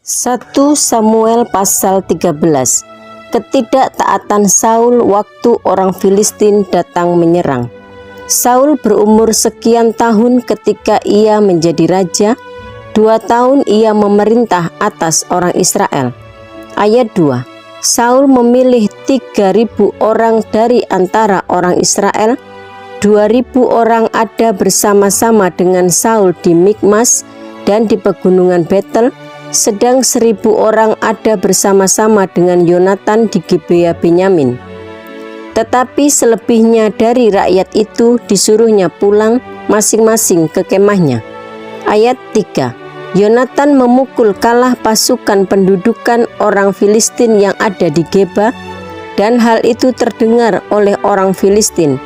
1 Samuel pasal 13. Ketidaktaatan Saul waktu orang Filistin datang menyerang. Saul berumur sekian tahun ketika ia menjadi raja. 2 tahun ia memerintah atas orang Israel. Ayat 2. Saul memilih 3.000 orang dari antara orang Israel. 2.000 orang ada bersama-sama dengan Saul di Mikmas dan di pegunungan Betel, sedang 1.000 orang ada bersama-sama dengan Yonatan di Gibea Benyamin. Tetapi selebihnya dari rakyat itu disuruhnya pulang masing-masing ke kemahnya. Ayat 3. Yonatan memukul kalah pasukan pendudukan orang Filistin yang ada di Geba, dan hal itu terdengar oleh orang Filistin.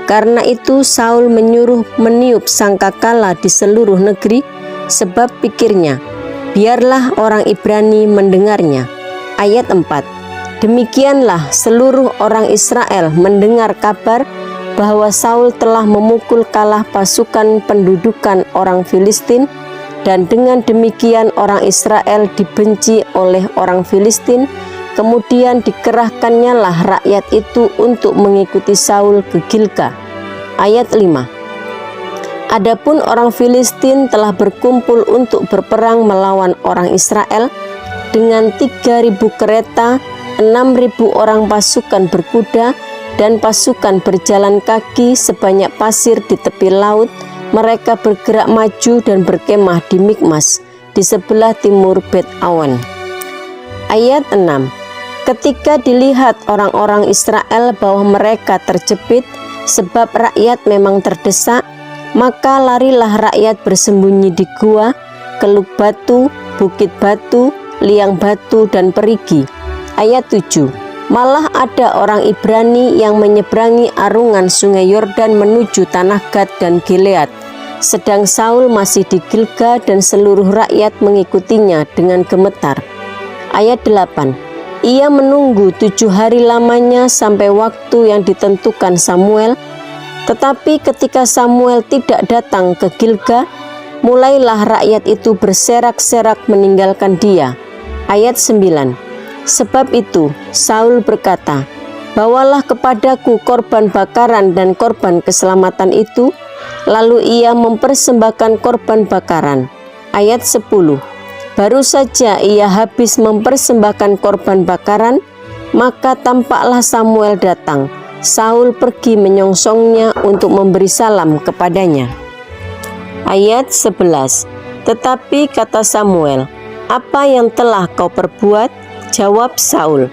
Karena itu Saul menyuruh meniup sangkakala di seluruh negeri, sebab pikirnya, biarlah orang Ibrani mendengarnya. Ayat 4. Demikianlah seluruh orang Israel mendengar kabar bahwa Saul telah memukul kalah pasukan pendudukan orang Filistin, dan dengan demikian orang Israel dibenci oleh orang Filistin. Kemudian dikerahkannya lah rakyat itu untuk mengikuti Saul ke Gilgal. Ayat 5. Adapun orang Filistin telah berkumpul untuk berperang melawan orang Israel dengan 3.000 kereta, 6.000 orang pasukan berkuda, dan pasukan berjalan kaki sebanyak pasir di tepi laut. Mereka bergerak maju dan berkemah di Mikmas, di sebelah timur Bet Awen. Ayat 6. Ketika dilihat orang-orang Israel bahwa mereka terjepit, sebab rakyat memang terdesak, maka larilah rakyat bersembunyi di gua, keluk batu, bukit batu, liang batu, dan perigi. Ayat 7. Malah ada orang Ibrani yang menyeberangi arungan sungai Yordan menuju tanah Gad dan Gilead, sedang Saul masih di Gilgal dan seluruh rakyat mengikutinya dengan gemetar. Ayat 8. Ia menunggu 7 hari lamanya sampai waktu yang ditentukan Samuel. Tetapi ketika Samuel tidak datang ke Gilgal, mulailah rakyat itu berserak-serak meninggalkan dia. Ayat 9. Sebab itu Saul berkata, bawalah kepadaku korban bakaran dan korban keselamatan itu. Lalu ia mempersembahkan korban bakaran. Ayat 10. Baru saja ia habis mempersembahkan korban bakaran, maka tampaklah Samuel datang. Saul pergi menyongsongnya untuk memberi salam kepadanya. Ayat 11. Tetapi kata Samuel, apa yang telah kau perbuat? Jawab Saul,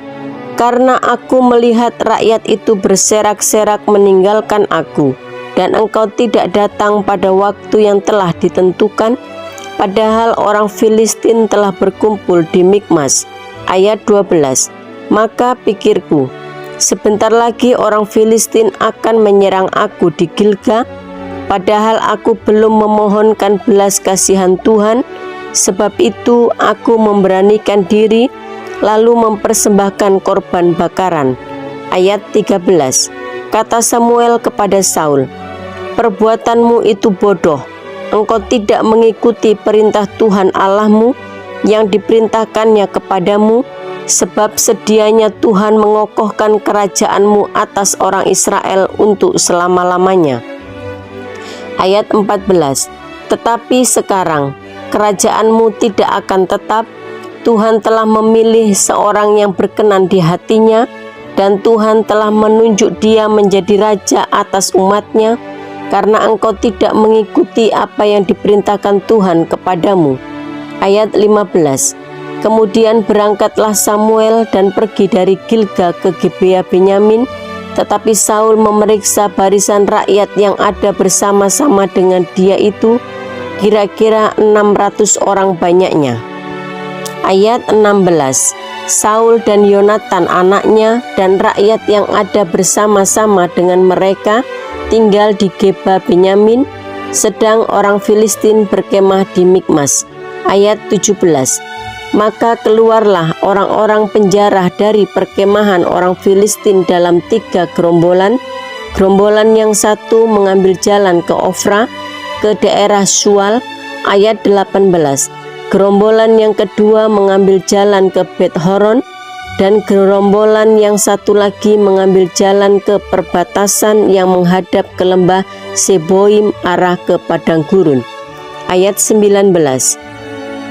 karena aku melihat rakyat itu berserak-serak meninggalkan aku, dan engkau tidak datang pada waktu yang telah ditentukan, padahal orang Filistin telah berkumpul di Mikmas. Ayat 12. Maka pikirku, sebentar lagi orang Filistin akan menyerang aku di Gilgal, padahal aku belum memohonkan belas kasihan Tuhan. Sebab itu aku memberanikan diri, lalu mempersembahkan korban bakaran. Ayat 13. Kata Samuel kepada Saul, perbuatanmu itu bodoh. Engkau tidak mengikuti perintah Tuhan Allahmu yang diperintahkannya kepadamu, sebab sedianya Tuhan mengokohkan kerajaanmu atas orang Israel untuk selama-lamanya. Ayat 14. Tetapi sekarang kerajaanmu tidak akan tetap. Tuhan telah memilih seorang yang berkenan di hatinya, dan Tuhan telah menunjuk dia menjadi raja atas umatnya, karena engkau tidak mengikuti apa yang diperintahkan Tuhan kepadamu. Ayat 15. Kemudian berangkatlah Samuel dan pergi dari Gilgal ke Gibea Benyamin, tetapi Saul memeriksa barisan rakyat yang ada bersama-sama dengan dia itu, kira-kira 600 orang banyaknya. Ayat 16. Saul dan Yonatan anaknya dan rakyat yang ada bersama-sama dengan mereka tinggal di Geba Benyamin, sedang orang Filistin berkemah di Mikmas. Ayat 17. Maka keluarlah orang-orang penjara dari perkemahan orang Filistin dalam 3 gerombolan. Gerombolan yang satu mengambil jalan ke Ofra, ke daerah Sual. Ayat 18. Gerombolan yang kedua mengambil jalan ke Bet Horon, dan gerombolan yang satu lagi mengambil jalan ke perbatasan yang menghadap ke lembah Seboim arah ke padang gurun. Ayat 19.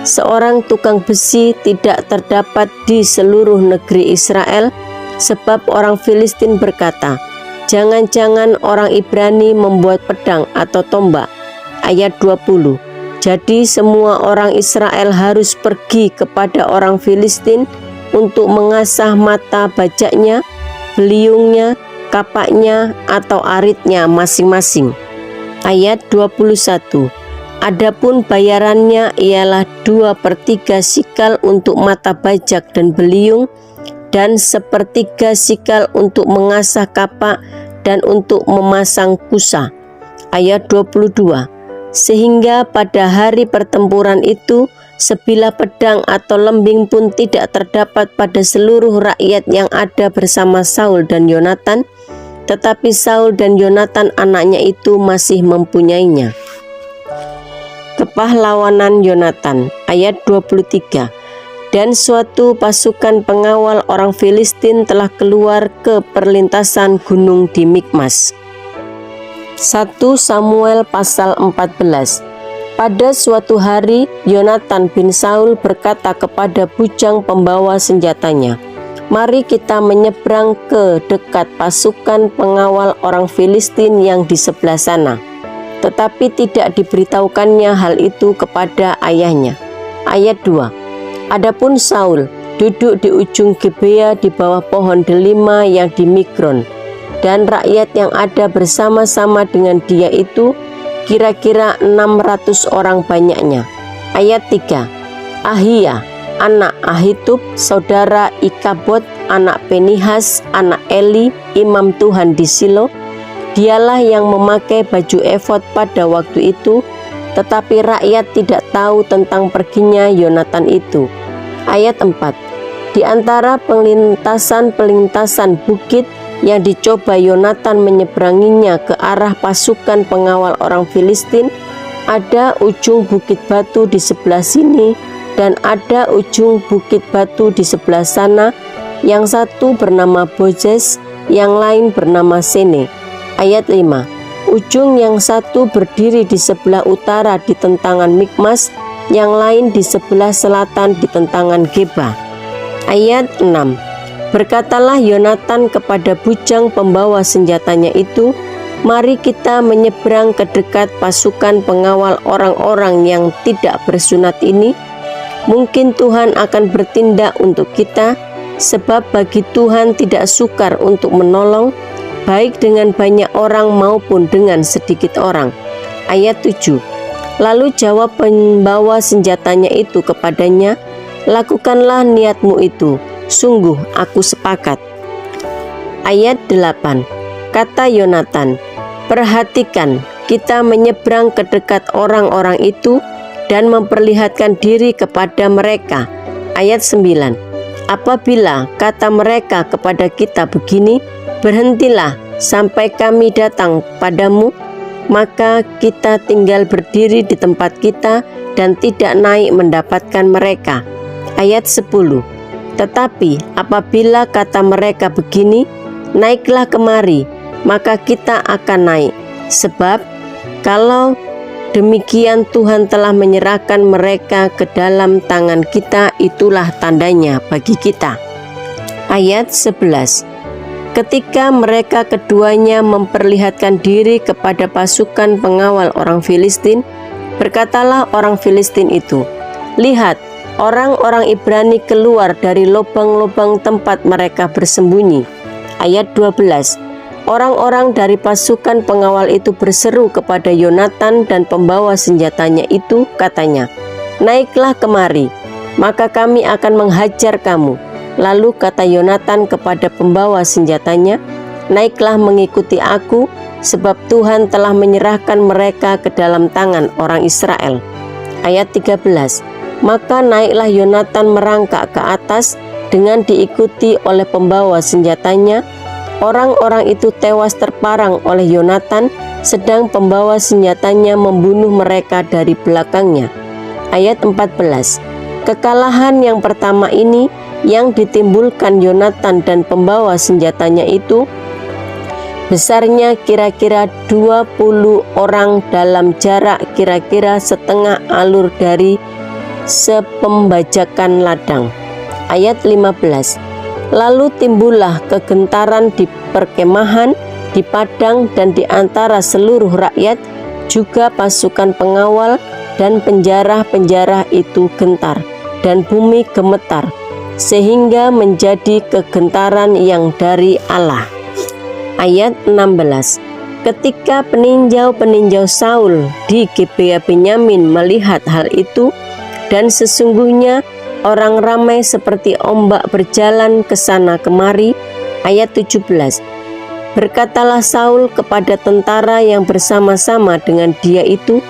Seorang tukang besi tidak terdapat di seluruh negeri Israel, sebab orang Filistin berkata, jangan-jangan orang Ibrani membuat pedang atau tombak. Ayat 20. Jadi semua orang Israel harus pergi kepada orang Filistin untuk mengasah mata bajaknya, beliungnya, kapaknya, atau aritnya masing-masing. Ayat 21. Adapun bayarannya ialah 2/3 sikal untuk mata bajak dan beliung, dan 1/3 sikal untuk mengasah kapak dan untuk memasang kusa. Ayat 22. Sehingga pada hari pertempuran itu sebilah pedang atau lembing pun tidak terdapat pada seluruh rakyat yang ada bersama Saul dan Yonatan, tetapi Saul dan Yonatan anaknya itu masih mempunyainya. Kepahlawanan Yonatan. Ayat 23. Dan suatu pasukan pengawal orang Filistin telah keluar ke perlintasan gunung di Mikmas. 1 Samuel pasal 14. Pada suatu hari, Yonatan bin Saul berkata kepada bujang pembawa senjatanya, mari kita menyeberang ke dekat pasukan pengawal orang Filistin yang di sebelah sana. Tetapi tidak diberitahukannya hal itu kepada ayahnya. Ayat 2. Adapun Saul duduk di ujung Gibea di bawah pohon delima yang di Migron, dan rakyat yang ada bersama-sama dengan dia itu kira-kira 600 orang banyaknya. Ayat 3. Ahia, anak Ahitub, saudara Ikabod, anak Penihas, anak Eli, imam Tuhan di Silo, dialah yang memakai baju efod pada waktu itu, tetapi rakyat tidak tahu tentang perginya Yonatan itu. Ayat 4. Di antara pelintasan-pelintasan bukit yang dicoba Yonatan menyeberanginya ke arah pasukan pengawal orang Filistin, ada ujung bukit batu di sebelah sini dan ada ujung bukit batu di sebelah sana, yang satu bernama Bozez, yang lain bernama Sene. Ayat 5. Ujung yang satu berdiri di sebelah utara di tentangan Mikmas, yang lain di sebelah selatan di tentangan Geba. Ayat 6. Berkatalah Yonatan kepada bujang pembawa senjatanya itu, mari kita menyeberang ke dekat pasukan pengawal orang-orang yang tidak bersunat ini. Mungkin Tuhan akan bertindak untuk kita, sebab bagi Tuhan tidak sukar untuk menolong, baik dengan banyak orang maupun dengan sedikit orang. Ayat 7. Lalu jawab pembawa senjatanya itu kepadanya, lakukanlah niatmu itu, sungguh aku sepakat. Ayat 8. Kata Yonatan, perhatikan, kita menyeberang ke dekat orang-orang itu dan memperlihatkan diri kepada mereka. Ayat 9. Apabila kata mereka kepada kita begini, berhentilah sampai kami datang padamu, maka kita tinggal berdiri di tempat kita dan tidak naik mendapatkan mereka. Ayat 10. Tetapi apabila kata mereka begini, naiklah kemari, maka kita akan naik. Sebab kalau demikian Tuhan telah menyerahkan mereka ke dalam tangan kita, itulah tandanya bagi kita. Ayat 11. Ketika mereka keduanya memperlihatkan diri kepada pasukan pengawal orang Filistin, berkatalah orang Filistin itu, lihat, orang-orang Ibrani keluar dari lubang-lubang tempat mereka bersembunyi. Ayat 12. Orang-orang dari pasukan pengawal itu berseru kepada Yonatan dan pembawa senjatanya itu, katanya, naiklah kemari, maka kami akan menghajar kamu. Lalu kata Yonatan kepada pembawa senjatanya, naiklah mengikuti aku, sebab Tuhan telah menyerahkan mereka ke dalam tangan orang Israel. Ayat 13. Maka naiklah Yonatan merangkak ke atas dengan diikuti oleh pembawa senjatanya. Orang-orang itu tewas terparang oleh Yonatan, sedang pembawa senjatanya membunuh mereka dari belakangnya. Ayat 14. Kekalahan yang pertama ini yang ditimbulkan Yonatan dan pembawa senjatanya itu besarnya kira-kira 20 orang dalam jarak kira-kira setengah alur dari sepembajakan ladang. Ayat 15. Lalu timbullah kegentaran di perkemahan, di padang dan di antara seluruh rakyat, juga pasukan pengawal dan penjara-penjara itu gentar, dan bumi gemetar, sehingga menjadi kegentaran yang dari Allah. Ayat 16. Ketika peninjau-peninjau Saul di Gibea Benyamin melihat hal itu, dan sesungguhnya orang ramai seperti ombak berjalan ke sana kemari. Ayat 17. Berkatalah Saul kepada tentara yang bersama-sama dengan dia itu,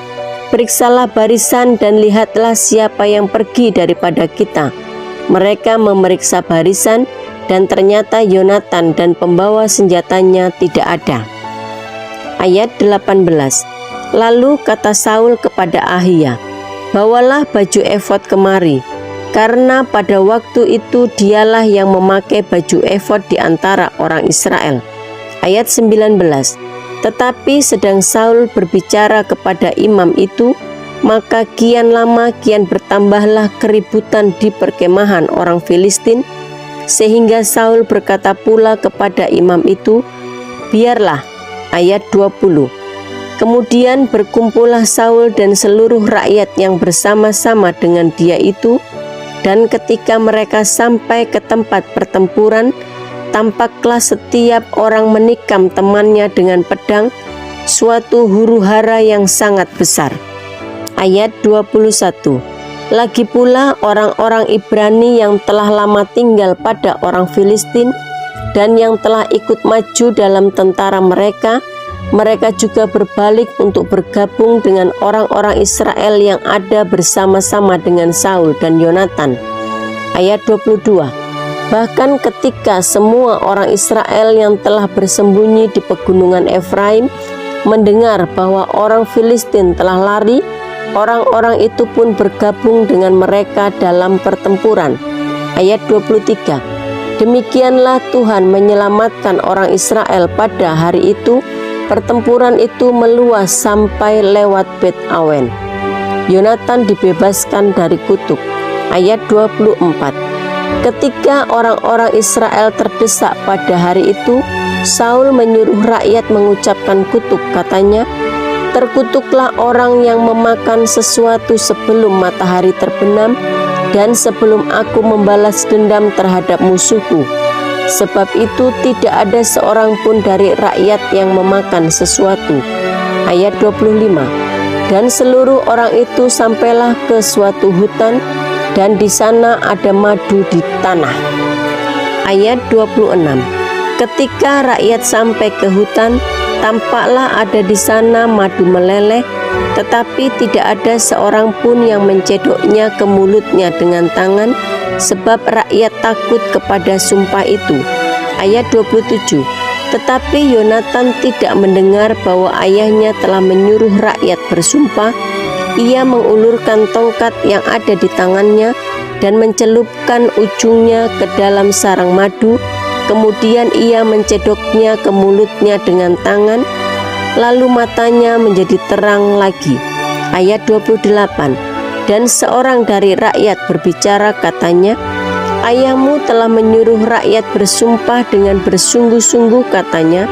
periksalah barisan dan lihatlah siapa yang pergi daripada kita. Mereka memeriksa barisan dan ternyata Yonatan dan pembawa senjatanya tidak ada. Ayat 18. Lalu kata Saul kepada Ahia, bawalah baju efod kemari, karena pada waktu itu dialah yang memakai baju efod di antara orang Israel. Ayat 19. Tetapi sedang Saul berbicara kepada imam itu, maka kian lama kian bertambahlah keributan di perkemahan orang Filistin, sehingga Saul berkata pula kepada imam itu, biarlah. Ayat 20. Kemudian berkumpullah Saul dan seluruh rakyat yang bersama-sama dengan dia itu, dan ketika mereka sampai ke tempat pertempuran, tampaklah setiap orang menikam temannya dengan pedang, suatu huru-hara yang sangat besar. Ayat 21. Lagi pula orang-orang Ibrani yang telah lama tinggal pada orang Filistin dan yang telah ikut maju dalam tentara mereka, mereka juga berbalik untuk bergabung dengan orang-orang Israel yang ada bersama-sama dengan Saul dan Yonatan. Ayat 22. Bahkan ketika semua orang Israel yang telah bersembunyi di pegunungan Efraim mendengar bahwa orang Filistin telah lari, orang-orang itu pun bergabung dengan mereka dalam pertempuran. Ayat 23. Demikianlah Tuhan menyelamatkan orang Israel pada hari itu. Pertempuran itu meluas sampai lewat Bet Awen. Yonatan dibebaskan dari kutuk. Ayat 24. Ketika orang-orang Israel terdesak pada hari itu, Saul menyuruh rakyat mengucapkan kutuk, katanya, terkutuklah orang yang memakan sesuatu sebelum matahari terbenam dan sebelum aku membalas dendam terhadap musuhku. Sebab itu tidak ada seorang pun dari rakyat yang memakan sesuatu. Ayat 25. Dan seluruh orang itu sampailah ke suatu hutan, dan di sana ada madu di tanah. Ayat 26. Ketika rakyat sampai ke hutan, tampaklah ada di sana madu meleleh, tetapi tidak ada seorang pun yang mencedoknya ke mulutnya dengan tangan, sebab rakyat takut kepada sumpah itu. Ayat 27. Tetapi Yonatan tidak mendengar bahwa ayahnya telah menyuruh rakyat bersumpah. Ia mengulurkan tongkat yang ada di tangannya dan mencelupkan ujungnya ke dalam sarang madu. Kemudian ia mencedoknya ke mulutnya dengan tangan, lalu matanya menjadi terang lagi. Ayat 28. Dan seorang dari rakyat berbicara, katanya, ayahmu telah menyuruh rakyat bersumpah dengan bersungguh-sungguh, katanya,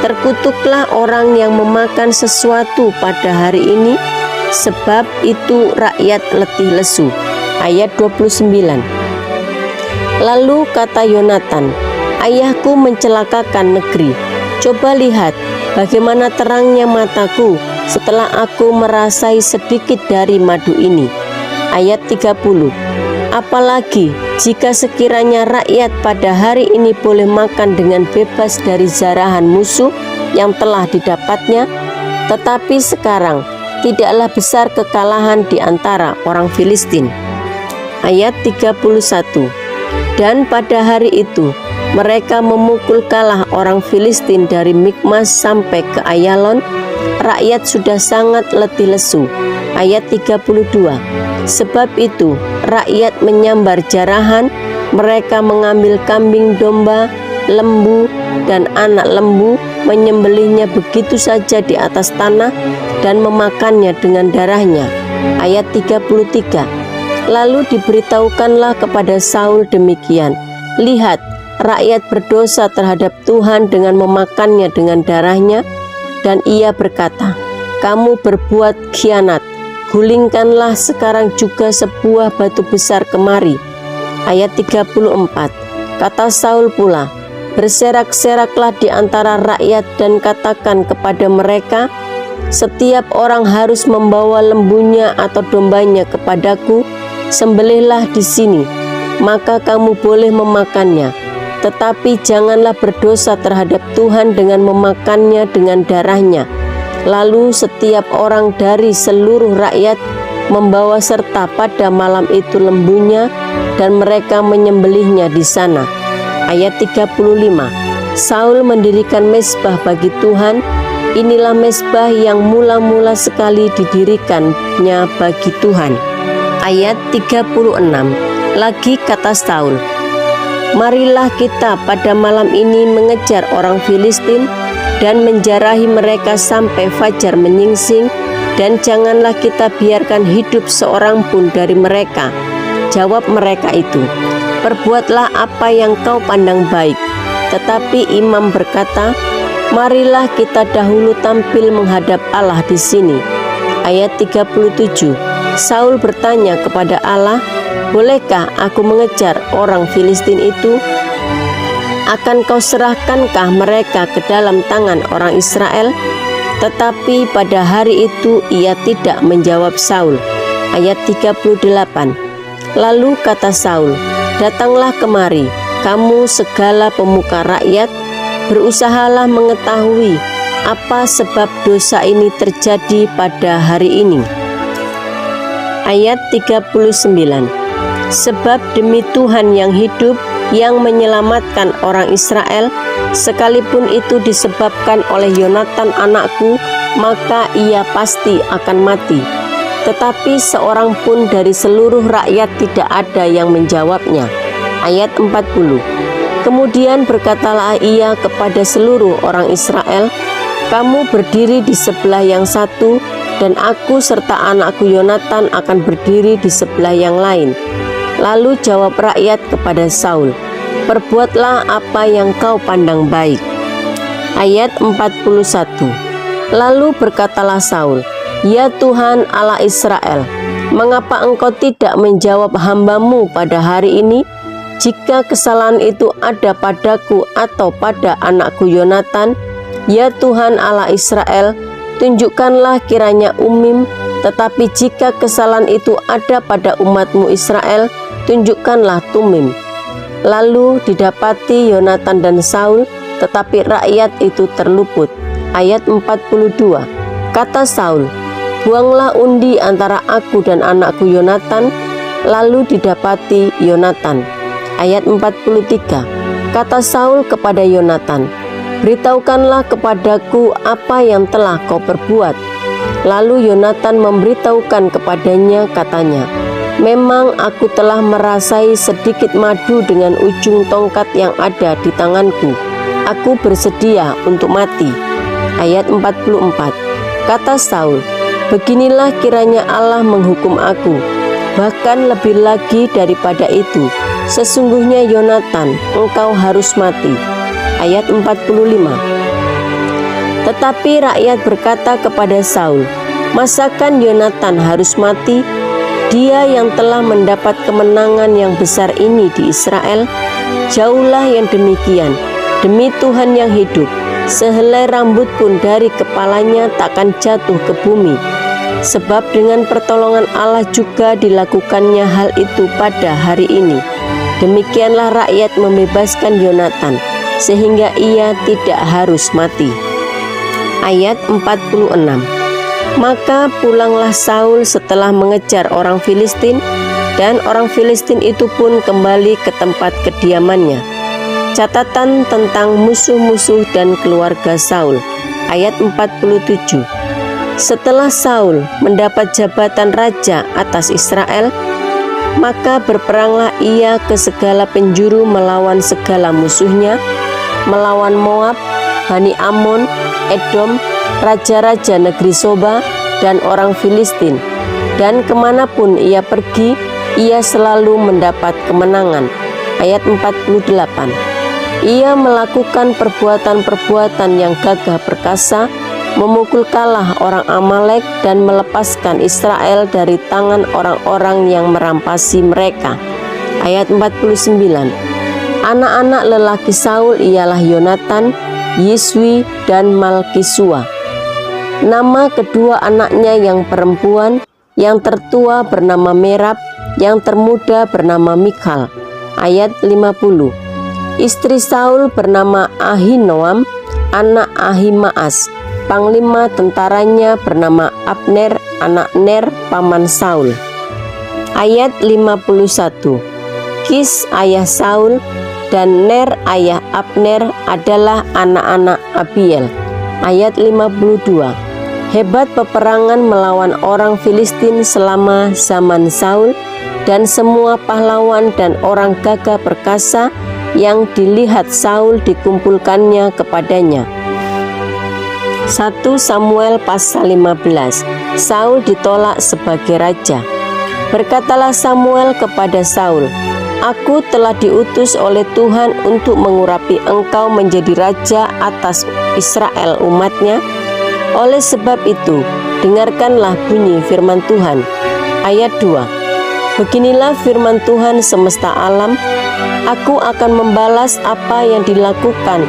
terkutuklah orang yang memakan sesuatu pada hari ini, sebab itu rakyat letih lesu. Ayat 29. Lalu kata Yonatan, ayahku mencelakakan negeri. Coba lihat bagaimana terangnya mataku setelah aku merasai sedikit dari madu ini. Ayat 30. Apalagi jika sekiranya rakyat pada hari ini boleh makan dengan bebas dari zarahan musuh yang telah didapatnya, tetapi sekarang tidaklah besar kekalahan di antara orang Filistin. Ayat 31. Dan pada hari itu mereka memukul kalah orang Filistin dari Mikmas sampai ke Ayalon. Rakyat sudah sangat letih lesu. Ayat 32. Sebab itu rakyat menyambar jarahan, mereka mengambil kambing domba, lembu, dan anak lembu, menyembelihnya begitu saja di atas tanah dan memakannya dengan darahnya. Ayat 33. Lalu diberitahukanlah kepada Saul demikian, lihat, rakyat berdosa terhadap Tuhan dengan memakannya dengan darahnya. Dan ia berkata, kamu berbuat khianat, gulingkanlah sekarang juga sebuah batu besar kemari. Ayat 34. Kata Saul pula, berserak-seraklah di antara rakyat dan katakan kepada mereka, setiap orang harus membawa lembunya atau dombanya kepadaku, sembelihlah di sini, maka kamu boleh memakannya. Tetapi janganlah berdosa terhadap Tuhan dengan memakannya dengan darahnya. Lalu setiap orang dari seluruh rakyat membawa serta pada malam itu lembunya, dan mereka menyembelihnya di sana. Ayat 35. Saul mendirikan mezbah bagi Tuhan. Inilah mezbah yang mula-mula sekali didirikannya bagi Tuhan. Ayat 36. Lagi kata Saul, marilah kita pada malam ini mengejar orang Filistin dan menjarahi mereka sampai fajar menyingsing, dan janganlah kita biarkan hidup seorang pun dari mereka. Jawab mereka itu, perbuatlah apa yang kau pandang baik. Tetapi imam berkata, marilah kita dahulu tampil menghadap Allah di sini. Ayat 37. Saul bertanya kepada Allah, bolehkah aku mengejar orang Filistin itu? Akan kau serahkankah mereka ke dalam tangan orang Israel? Tetapi pada hari itu ia tidak menjawab Saul. Ayat 38. Lalu kata Saul, datanglah kemari, kamu segala pemuka rakyat, berusahalah mengetahui apa sebab dosa ini terjadi pada hari ini. Ayat 39. Sebab demi Tuhan yang hidup, yang menyelamatkan orang Israel, sekalipun itu disebabkan oleh Yonatan anakku, maka ia pasti akan mati. Tetapi seorang pun dari seluruh rakyat tidak ada yang menjawabnya. Ayat 40. Kemudian berkatalah ia kepada seluruh orang Israel, kamu berdiri di sebelah yang satu, dan aku serta anakku Yonatan akan berdiri di sebelah yang lain. Lalu jawab rakyat kepada Saul, perbuatlah apa yang kau pandang baik. Ayat 41. Lalu berkatalah Saul, ya Tuhan Allah Israel, mengapa engkau tidak menjawab hambamu pada hari ini? Jika kesalahan itu ada padaku atau pada anakku Yonatan, ya Tuhan Allah Israel, tunjukkanlah kiranya Umim. Tetapi jika kesalahan itu ada pada umatmu Israel, tunjukkanlah Tumim. Lalu didapati Yonatan dan Saul, tetapi rakyat itu terluput. Ayat 42. Kata Saul, buanglah undi antara aku dan anakku Yonatan. Lalu didapati Yonatan. Ayat 43. Kata Saul kepada Yonatan, beritahukanlah kepadaku apa yang telah kau perbuat. Lalu Yonatan memberitahukan kepadanya, katanya, memang aku telah merasai sedikit madu dengan ujung tongkat yang ada di tanganku. Aku bersedia untuk mati. Ayat 44. Kata Saul, beginilah kiranya Allah menghukum aku, bahkan lebih lagi daripada itu. Sesungguhnya Yonatan, engkau harus mati. Ayat 45. Tetapi rakyat berkata kepada Saul, masakan Yonatan harus mati? Dia yang telah mendapat kemenangan yang besar ini di Israel. Jauhlah yang demikian, demi Tuhan yang hidup, sehelai rambut pun dari kepalanya takkan jatuh ke bumi. Sebab dengan pertolongan Allah juga dilakukannya hal itu pada hari ini. Demikianlah rakyat membebaskan Yonatan, sehingga ia tidak harus mati. Ayat 46. Maka pulanglah Saul setelah mengejar orang Filistin, dan orang Filistin itu pun kembali ke tempat kediamannya. Catatan tentang musuh-musuh dan keluarga Saul. Ayat 47. Setelah Saul mendapat jabatan raja atas Israel, maka berperanglah ia ke segala penjuru melawan segala musuhnya, melawan Moab, Bani Amon, Edom, raja-raja negeri Soba, dan orang Filistin. Dan kemanapun ia pergi, ia selalu mendapat kemenangan. Ayat 48. Ia melakukan perbuatan-perbuatan yang gagah perkasa, memukul kalah orang Amalek dan melepaskan Israel dari tangan orang-orang yang merampasi mereka. Ayat 49. Anak-anak lelaki Saul ialah Yonatan, Yiswi, dan Malkisua. Nama kedua anaknya yang perempuan, yang tertua bernama Merab, yang termuda bernama Mikhal. Ayat 50. Istri Saul bernama Ahinoam, anak Ahimaas. Panglima tentaranya bernama Abner, anak Ner, paman Saul. Ayat 51. Kis ayah Saul dan Ner ayah Abner adalah anak-anak Abiel. Ayat 52. Hebat peperangan melawan orang Filistin selama zaman Saul, dan semua pahlawan dan orang gagah perkasa yang dilihat Saul dikumpulkannya kepadanya. 1 Samuel pasal 15. Saul ditolak sebagai raja. Berkatalah Samuel kepada Saul, "Aku telah diutus oleh Tuhan untuk mengurapi engkau menjadi raja atas Israel umatnya. Oleh sebab itu, dengarkanlah bunyi firman Tuhan." Ayat 2. Beginilah firman Tuhan semesta alam, "Aku akan membalas apa yang dilakukan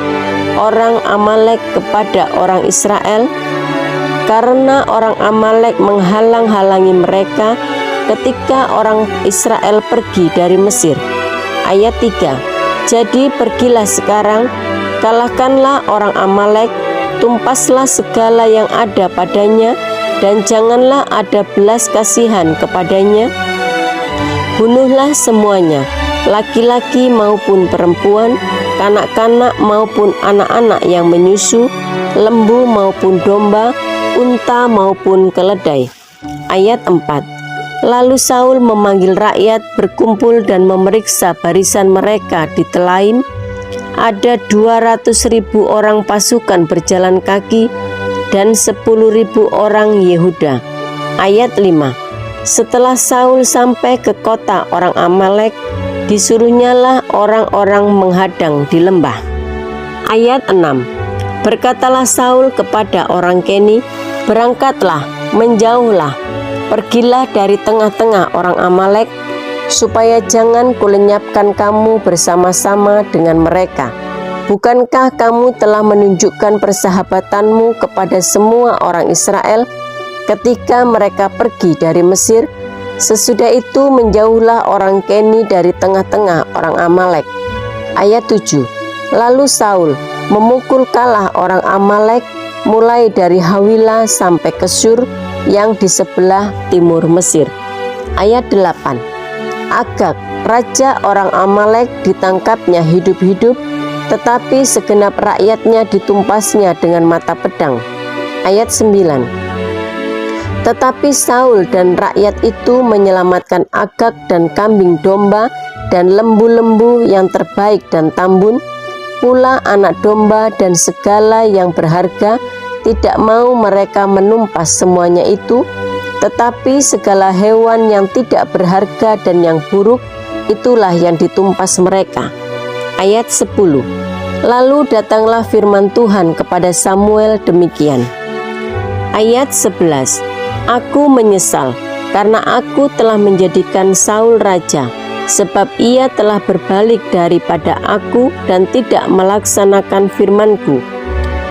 orang Amalek kepada orang Israel, karena orang Amalek menghalang-halangi mereka ketika orang Israel pergi dari Mesir." Ayat 3. Jadi pergilah sekarang, kalahkanlah orang Amalek, tumpaslah segala yang ada padanya, dan janganlah ada belas kasihan kepadanya. Bunuhlah semuanya, laki-laki maupun perempuan, kanak-kanak maupun anak-anak yang menyusu, lembu maupun domba, unta maupun keledai. Ayat 4. Lalu Saul memanggil rakyat berkumpul dan memeriksa barisan mereka di Telaim. Ada 200.000 orang pasukan berjalan kaki dan 10.000 orang Yehuda. Ayat 5. Setelah Saul sampai ke kota orang Amalek, disuruhnyalah orang-orang menghadang di lembah. Ayat 6. Berkatalah Saul kepada orang Keni, "Berangkatlah, menjauhlah, pergilah dari tengah-tengah orang Amalek, supaya jangan kulenyapkan kamu bersama-sama dengan mereka. Bukankah kamu telah menunjukkan persahabatanmu kepada semua orang Israel ketika mereka pergi dari Mesir?" Sesudah itu menjauhlah orang Keni dari tengah-tengah orang Amalek. Ayat 7. Lalu Saul memukul kalah orang Amalek mulai dari Hawila sampai ke Sur yang di sebelah timur Mesir. Ayat 8. Agag, raja orang Amalek, ditangkapnya hidup-hidup, tetapi segenap rakyatnya ditumpasnya dengan mata pedang. Ayat 9. Tetapi Saul dan rakyat itu menyelamatkan Agag dan kambing domba dan lembu-lembu yang terbaik dan tambun, pula anak domba dan segala yang berharga. Tidak mau mereka menumpas semuanya itu, tetapi segala hewan yang tidak berharga dan yang buruk, itulah yang ditumpas mereka. Ayat 10. Lalu datanglah firman Tuhan kepada Samuel demikian. Ayat 11. Aku menyesal karena aku telah menjadikan Saul raja, sebab ia telah berbalik daripada aku dan tidak melaksanakan firman-Ku.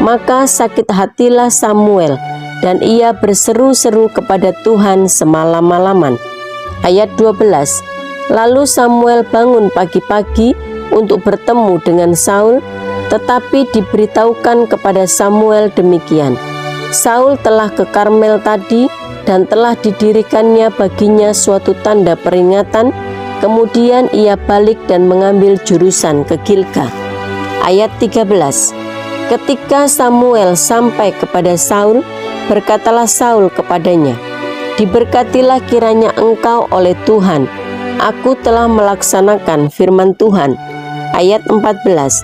Maka sakit hatilah Samuel, dan ia berseru-seru kepada Tuhan semalam-malaman. Ayat 12. Lalu Samuel bangun pagi-pagi untuk bertemu dengan Saul, tetapi diberitahukan kepada Samuel demikian: Saul telah ke Karmel tadi, dan telah didirikannya baginya suatu tanda peringatan. Kemudian ia balik dan mengambil jurusan ke Gilgal. Ayat 13. Ketika Samuel sampai kepada Saul, Berkatalah Saul kepadanya, "Diberkatilah kiranya engkau oleh Tuhan. Aku telah melaksanakan firman Tuhan." Ayat 14.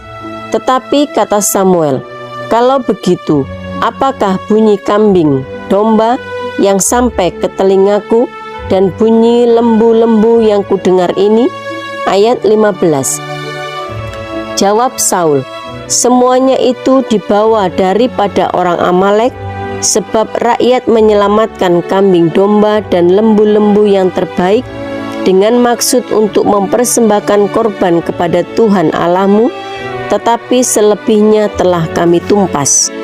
Tetapi kata Samuel, "Kalau begitu, apakah bunyi kambing domba yang sampai ke telingaku dan bunyi lembu-lembu yang kudengar ini?" Ayat 15. Jawab Saul, "Semuanya itu dibawa daripada orang Amalek, sebab rakyat menyelamatkan kambing domba dan lembu-lembu yang terbaik dengan maksud untuk mempersembahkan korban kepada Tuhan Allahmu, tetapi selebihnya telah kami tumpas."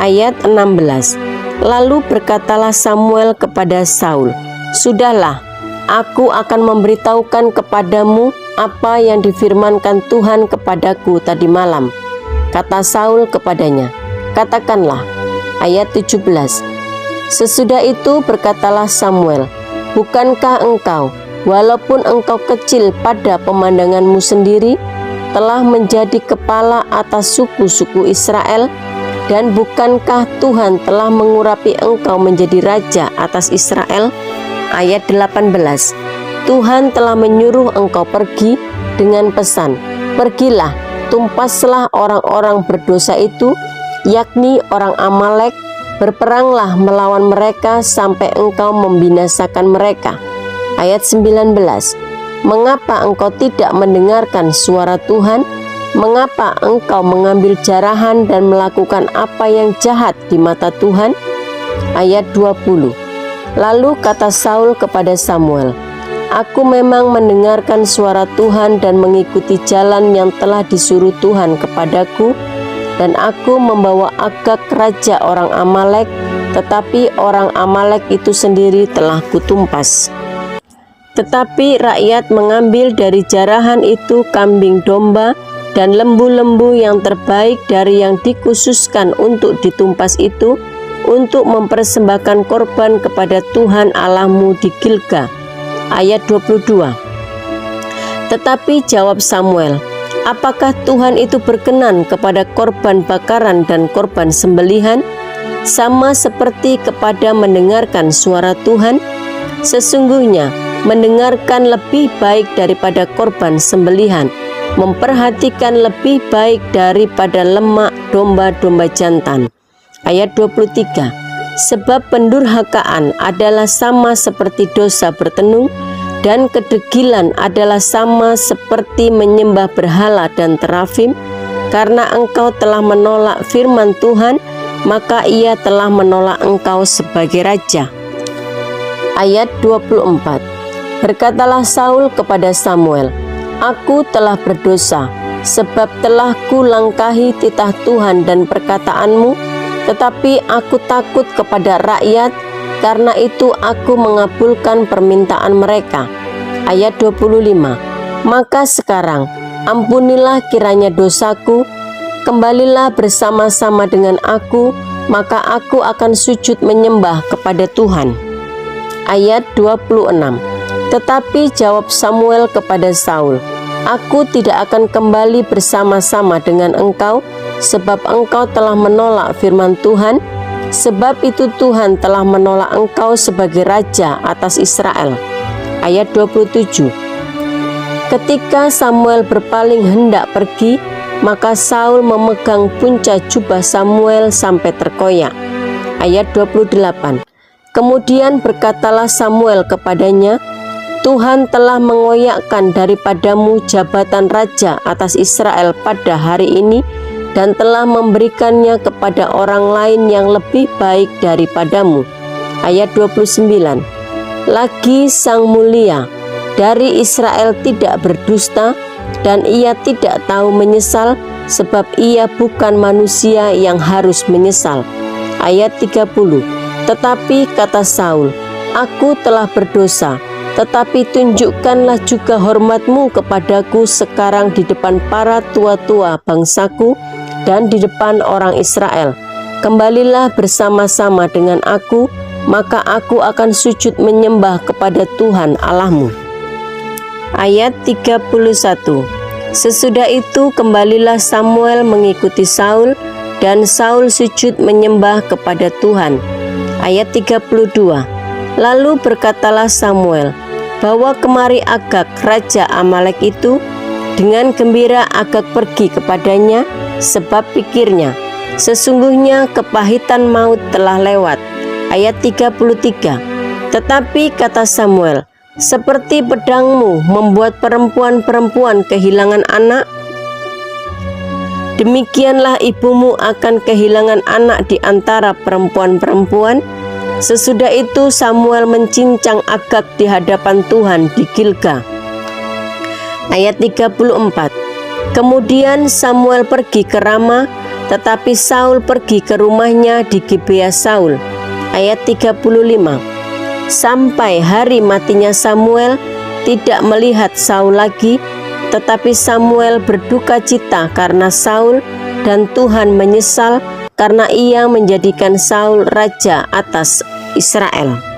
Ayat 16. Lalu berkatalah Samuel kepada Saul, "Sudahlah, aku akan memberitahukan kepadamu apa yang difirmankan Tuhan kepadaku tadi malam." Kata Saul kepadanya, "Katakanlah." Ayat 17. Sesudah itu berkatalah Samuel, "Bukankah engkau, walaupun engkau kecil pada pemandanganmu sendiri, telah menjadi kepala atas suku-suku Israel? Dan bukankah Tuhan telah mengurapi engkau menjadi raja atas Israel?" Ayat 18. Tuhan telah menyuruh engkau pergi dengan pesan, "Pergilah, tumpaslah orang-orang berdosa itu, yakni orang Amalek, berperanglah melawan mereka sampai engkau membinasakan mereka." Ayat 19. "Mengapa engkau tidak mendengarkan suara Tuhan? Mengapa engkau mengambil jarahan dan melakukan apa yang jahat di mata Tuhan?" Ayat 20. Lalu kata Saul kepada Samuel, "Aku memang mendengarkan suara Tuhan dan mengikuti jalan yang telah disuruh Tuhan kepadaku, dan aku membawa Agag raja orang Amalek, tetapi orang Amalek itu sendiri telah kutumpas. Tetapi rakyat mengambil dari jarahan itu kambing domba dan lembu-lembu yang terbaik dari yang dikhususkan untuk ditumpas itu, untuk mempersembahkan korban kepada Tuhan Allahmu di Gilgal." Ayat 22. Tetapi jawab Samuel, "Apakah Tuhan itu berkenan kepada korban bakaran dan korban sembelihan, sama seperti kepada mendengarkan suara Tuhan? Sesungguhnya mendengarkan lebih baik daripada korban sembelihan, memperhatikan lebih baik daripada lemak domba-domba jantan." Ayat 23. "Sebab pendurhakaan adalah sama seperti dosa bertenung, dan kedegilan adalah sama seperti menyembah berhala dan terafim. Karena engkau telah menolak firman Tuhan, maka ia telah menolak engkau sebagai raja." Ayat 24. Berkatalah Saul kepada Samuel, "Aku telah berdosa, sebab telah kulangkahi titah Tuhan dan perkataanmu, tetapi aku takut kepada rakyat, karena itu aku mengabulkan permintaan mereka." Ayat 25. "Maka sekarang ampunilah kiranya dosaku, kembalilah bersama-sama dengan aku, maka aku akan sujud menyembah kepada Tuhan." Ayat 26. Tetapi jawab Samuel kepada Saul, "Aku tidak akan kembali bersama-sama dengan engkau, sebab engkau telah menolak firman Tuhan. Sebab itu Tuhan telah menolak engkau sebagai raja atas Israel." Ayat 27. Ketika Samuel berpaling hendak pergi, maka Saul memegang punca jubah Samuel sampai terkoyak. Ayat 28. Kemudian berkatalah Samuel kepadanya, "Tuhan telah mengoyakkan daripadamu jabatan raja atas Israel pada hari ini, dan telah memberikannya kepada orang lain yang lebih baik daripadamu." Ayat 29. "Lagi Sang Mulia dari Israel tidak berdusta, dan ia tidak tahu menyesal, sebab ia bukan manusia yang harus menyesal." Ayat 30. Tetapi kata Saul, "Aku telah berdosa, tetapi tunjukkanlah juga hormatmu kepadaku sekarang di depan para tua-tua bangsaku dan di depan orang Israel. Kembalilah bersama-sama dengan aku, maka aku akan sujud menyembah kepada Tuhan Allahmu." Ayat 31. Sesudah itu kembalilah Samuel mengikuti Saul, dan Saul sujud menyembah kepada Tuhan. Ayat 32. Lalu berkatalah Samuel, "Bawa kemari Agag raja Amalek itu." Dengan gembira Agag pergi kepadanya, sebab pikirnya, sesungguhnya kepahitan maut telah lewat. Ayat 33. Tetapi kata Samuel, "Seperti pedangmu membuat perempuan-perempuan kehilangan anak, demikianlah ibumu akan kehilangan anak di antara perempuan-perempuan." Sesudah itu Samuel mencincang Agag di hadapan Tuhan di Gilgal. Ayat 34. Kemudian Samuel pergi ke Rama, tetapi Saul pergi ke rumahnya di Gibea Saul. Ayat 35. Sampai hari matinya Samuel, tidak melihat Saul lagi, tetapi Samuel berduka cita karena Saul, dan Tuhan menyesal karena ia menjadikan Saul raja atas Israel.